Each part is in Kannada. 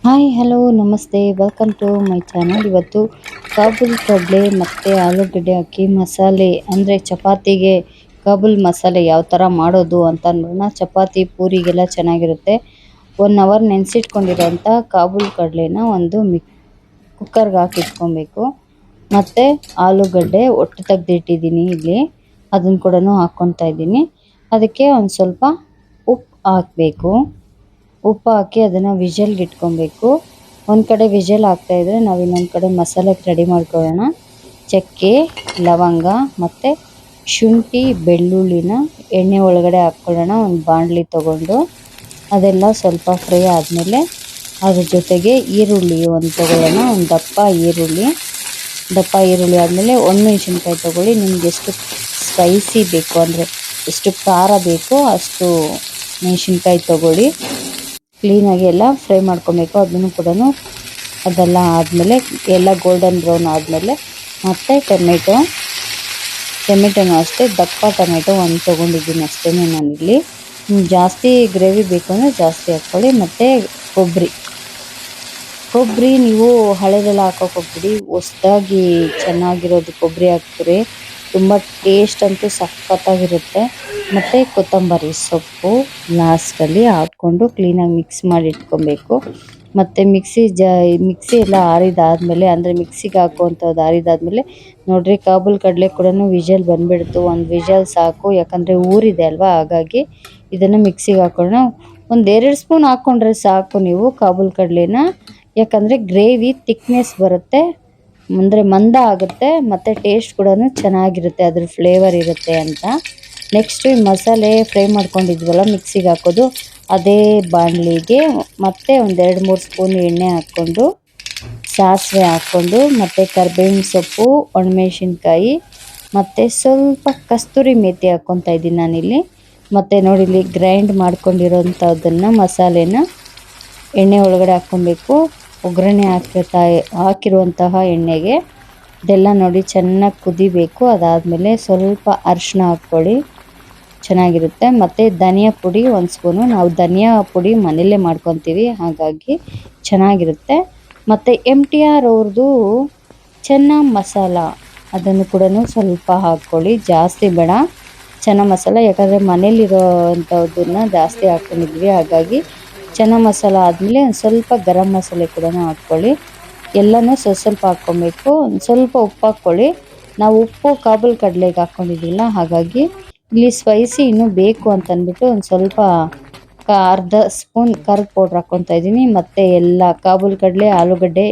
ಹಾಯ್ ಹಲೋ ನಮಸ್ತೆ ವೆಲ್ಕಮ್ ಟು ಮೈ ಚಾನಲ್. ಇವತ್ತು ಕಾಬೂಲ್ ಕಡಲೆ ಮತ್ತು ಆಲೂಗಡ್ಡೆ ಹಾಕಿ ಮಸಾಲೆ ಅಂದರೆ ಚಪಾತಿಗೆ ಕಾಬೂಲ್ ಮಸಾಲೆ ಯಾವ ಥರ ಮಾಡೋದು ಅಂತ ನೋಡೋಣ. ಚಪಾತಿ ಪೂರಿಗೆಲ್ಲ ಚೆನ್ನಾಗಿರುತ್ತೆ. 1 ಅವರ್ ನೆನೆಸಿಟ್ಕೊಂಡಿರೋಂಥ ಕಾಬೂಲ್ ಕಡಲೆನ ಒಂದು ಕುಕ್ಕರ್ಗೆ ಹಾಕಿಟ್ಕೊಬೇಕು. ಮತ್ತು ಆಲೂಗಡ್ಡೆ ಒಟ್ಟು ತೆಗೆದಿಟ್ಟಿದ್ದೀನಿ ಇಲ್ಲಿ, ಅದನ್ನು ಕೂಡ ಹಾಕ್ಕೊತಾ ಇದ್ದೀನಿ. ಅದಕ್ಕೆ ಒಂದು ಸ್ವಲ್ಪ ಉಪ್ಪು ಹಾಕಬೇಕು. ಉಪ್ಪು ಹಾಕಿ ಅದನ್ನು ವಿಷಲ್ಗೆ ಇಟ್ಕೊಬೇಕು. ಒಂದು ಕಡೆ ವಿಷಲ್ ಆಗ್ತಾಯಿದ್ರೆ ನಾವು ಇನ್ನೊಂದು ಕಡೆ ಮಸಾಲೆಗೆ ರೆಡಿ ಮಾಡ್ಕೊಳ್ಳೋಣ. ಚಕ್ಕೆ, ಲವಂಗ ಮತ್ತು ಶುಂಠಿ ಬೆಳ್ಳುಳ್ಳಿನ ಎಣ್ಣೆ ಒಳಗಡೆ ಹಾಕ್ಕೊಳ್ಳೋಣ. ಒಂದು ಬಾಣಲಿ ತೊಗೊಂಡು ಅದೆಲ್ಲ ಸ್ವಲ್ಪ ಫ್ರೈ ಆದಮೇಲೆ ಅದ್ರ ಜೊತೆಗೆ ಈರುಳ್ಳಿ ಒಂದು ತೊಗೊಳ್ಳೋಣ. ಒಂದು ದಪ್ಪ ಈರುಳ್ಳಿ ಆದಮೇಲೆ ಒಣಮೆಣಸಿನ್ಕಾಯಿ ತೊಗೊಳ್ಳಿ. ನಿಮ್ಗೆ ಎಷ್ಟು ಸ್ಪೈಸಿ ಬೇಕು ಅಂದರೆ ಎಷ್ಟು ಖಾರ ಬೇಕೋ ಅಷ್ಟು ಮೆಣಸಿನ್ಕಾಯಿ ತೊಗೊಳ್ಳಿ. ಕ್ಲೀನಾಗಿ ಎಲ್ಲ ಫ್ರೈ ಮಾಡ್ಕೊಬೇಕು. ಅದನ್ನು ಕೂಡ ಅದೆಲ್ಲ ಆದಮೇಲೆ ಎಲ್ಲ ಗೋಲ್ಡನ್ ಬ್ರೌನ್ ಆದಮೇಲೆ ಮತ್ತು ಟೊಮೆಟೊನೂ ಅಷ್ಟೇ ದಪ್ಪ ಟೊಮೆಟೊ ಒಂದು ತೊಗೊಂಡಿದ್ದೀನಿ ಅಷ್ಟೇ ನಾನಿಲ್ಲಿ. ಜಾಸ್ತಿ ಗ್ರೇವಿ ಬೇಕು ಅಂದರೆ ಜಾಸ್ತಿ ಹಾಕ್ಕೊಳ್ಳಿ. ಮತ್ತು ಕೊಬ್ಬರಿ ನೀವು ಹಳೆದೆಲ್ಲ ಹಾಕೋಕೆ ಹೋಗ್ಬಿಡಿ, ಹೊಸ್ದಾಗಿ ಚೆನ್ನಾಗಿರೋದು ಕೊಬ್ಬರಿ ಹಾಕ್ಬಿಡಿ. ತುಂಬ ಟೇಸ್ಟ್ ಅಂತೂ ಸಖತ್ತಾಗಿರುತ್ತೆ. ಮತ್ತು ಕೊತ್ತಂಬರಿ ಸೊಪ್ಪು ಲಾಸ್ಟಲ್ಲಿ ಹಾಕ್ಕೊಂಡು ಕ್ಲೀನಾಗಿ ಮಿಕ್ಸ್ ಮಾಡಿ ಇಟ್ಕೊಬೇಕು. ಮತ್ತು ಮಿಕ್ಸಿ ಎಲ್ಲ ಆರಿದಾದಮೇಲೆ ಅಂದರೆ ಮಿಕ್ಸಿಗೆ ಹಾಕುವಂಥದ್ದು ಆರಿದಾದಮೇಲೆ ನೋಡಿರಿ, ಕಾಬೂಲ್ ಕಡಲೆ ಕೂಡ ವಿಷಲ್ ಬಂದುಬಿಡ್ತು. ಒಂದು ವಿಷಲ್ ಸಾಕು, ಯಾಕಂದರೆ ಊರಿದೆ ಅಲ್ವಾ, ಹಾಗಾಗಿ ಇದನ್ನು ಮಿಕ್ಸಿಗೆ ಹಾಕೊಳ್ಳೋಣ. ಒಂದು 2 ಸ್ಪೂನ್ ಹಾಕ್ಕೊಂಡ್ರೆ ಸಾಕು ನೀವು ಕಾಬೂಲ್ ಕಡಲೆನ, ಯಾಕಂದರೆ ಗ್ರೇವಿ ತಿಕ್ನೆಸ್ ಬರುತ್ತೆ, ಅಂದರೆ ಮಂದ ಆಗುತ್ತೆ ಮತ್ತು ಟೇಸ್ಟ್ ಕೂಡ ಚೆನ್ನಾಗಿರುತ್ತೆ, ಅದ್ರ ಫ್ಲೇವರ್ ಇರುತ್ತೆ ಅಂತ. ನೆಕ್ಸ್ಟು ಈ ಮಸಾಲೆ ಫ್ರೈ ಮಾಡ್ಕೊಂಡಿದ್ವಲ್ಲ ಮಿಕ್ಸಿಗೆ ಹಾಕೋದು, ಅದೇ ಬಾಣಲಿಗೆ ಮತ್ತೆ ಒಂದು 2-3 ಸ್ಪೂನ್ ಎಣ್ಣೆ ಹಾಕ್ಕೊಂಡು ಸಾಸಿವೆ ಹಾಕ್ಕೊಂಡು ಮತ್ತು ಕರಿಬೇವಿನ ಸೊಪ್ಪು, ಒಣಮೆಣಸಿನ್ಕಾಯಿ ಮತ್ತು ಸ್ವಲ್ಪ ಕಸ್ತೂರಿ ಮೇಥಿ ಹಾಕ್ಕೊತಾ ಇದ್ದೀನಿ ನಾನಿಲ್ಲಿ. ಮತ್ತು ನೋಡಿ, ಇಲ್ಲಿ ಗ್ರೈಂಡ್ ಮಾಡ್ಕೊಂಡಿರೋಂಥದ್ದನ್ನು ಮಸಾಲೆನ ಎಣ್ಣೆ ಒಳಗಡೆ ಹಾಕ್ಕೊಬೇಕು. ಒಗ್ಗರಣೆ ಹಾಕಿರುವಂತಹ ಎಣ್ಣೆಗೆ ಇದೆಲ್ಲ ನೋಡಿ ಚೆನ್ನಾಗಿ ಕುದಿಬೇಕು. ಅದಾದಮೇಲೆ ಸ್ವಲ್ಪ ಅರಿಶಿನ ಹಾಕ್ಕೊಳ್ಳಿ, ಚೆನ್ನಾಗಿರುತ್ತೆ. ಮತ್ತು ಧನಿಯಾ ಪುಡಿ 1 ಸ್ಪೂನು, ನಾವು ಧನಿಯಾ ಪುಡಿ ಮನೆಯಲ್ಲೇ ಮಾಡ್ಕೊತೀವಿ, ಹಾಗಾಗಿ ಚೆನ್ನಾಗಿರುತ್ತೆ. ಮತ್ತು MTR ಅವ್ರದ್ದು ಚೆನ್ನ ಮಸಾಲ, ಅದನ್ನು ಕೂಡ ಸ್ವಲ್ಪ ಹಾಕ್ಕೊಳ್ಳಿ, ಜಾಸ್ತಿ ಬೇಡ. ಚೆನ್ನ ಮಸಾಲ ಯಾಕಂದರೆ ಮನೇಲಿರೋ ಅಂಥದ್ದನ್ನು ಜಾಸ್ತಿ ಹಾಕ್ಕೊಂಡಿದ್ವಿ, ಹಾಗಾಗಿ ಚೆನ್ನ ಮಸಾಲ ಆದಮೇಲೆ ಒಂದು ಸ್ವಲ್ಪ ಗರಂ ಮಸಾಲೆ ಕೂಡ ಹಾಕ್ಕೊಳ್ಳಿ. ಎಲ್ಲನೂ ಸ್ವಲ್ಪ ಹಾಕ್ಕೊಬೇಕು. ಒಂದು ಸ್ವಲ್ಪ ಉಪ್ಪು ಹಾಕ್ಕೊಳ್ಳಿ. ನಾವು ಉಪ್ಪು ಕಾಬೂಲ್ ಕಡಲೆಗೆ ಹಾಕ್ಕೊಂಡಿದ್ದಿಲ್ಲ, ಹಾಗಾಗಿ ಇಲ್ಲಿ ಸ್ಪೈಸಿ ಇನ್ನೂ ಬೇಕು ಅಂತಂದ್ಬಿಟ್ಟು ಒಂದು ಸ್ವಲ್ಪ ಅರ್ಧ ಸ್ಪೂನ್ ಖಾರದ ಪೌಡ್ರ್ ಹಾಕ್ಕೊತಾ ಇದ್ದೀನಿ. ಮತ್ತು ಎಲ್ಲ ಕಾಬೂಲ್ ಕಡಲೆ ಆಲೂಗಡ್ಡೆ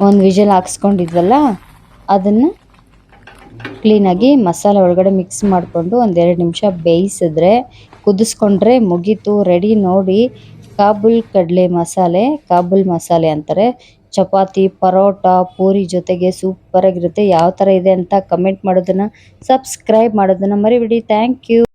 ಒಂದು ವಿಷಲ್ ಹಾಕ್ಸ್ಕೊಂಡಿದ್ವಲ್ಲ, ಅದನ್ನು ಕ್ಲೀನಾಗಿ ಮಸಾಲೆ ಒಳಗಡೆ ಮಿಕ್ಸ್ ಮಾಡಿಕೊಂಡು ಒಂದು 2 ನಿಮಿಷ ಬೇಯಿಸಿದ್ರೆ, ಕುದಿಸ್ಕೊಂಡ್ರೆ ಮುಗೀತು, ರೆಡಿ. ನೋಡಿ, ಕಾಬೂಲ್ ಮಸಾಲೆ ಅಂತಾರೆ. ಚಪಾತಿ, ಪರೋಟ, ಪೂರಿ ಜೊತೆಗೆ ಸೂಪರಾಗಿರುತ್ತೆ. ಯಾವ ಥರ ಇದೆ ಅಂತ ಕಮೆಂಟ್ ಮಾಡೋದನ್ನು, ಸಬ್ಸ್ಕ್ರೈಬ್ ಮಾಡೋದನ್ನು ಮರಿಬೇಡಿ. Thank you.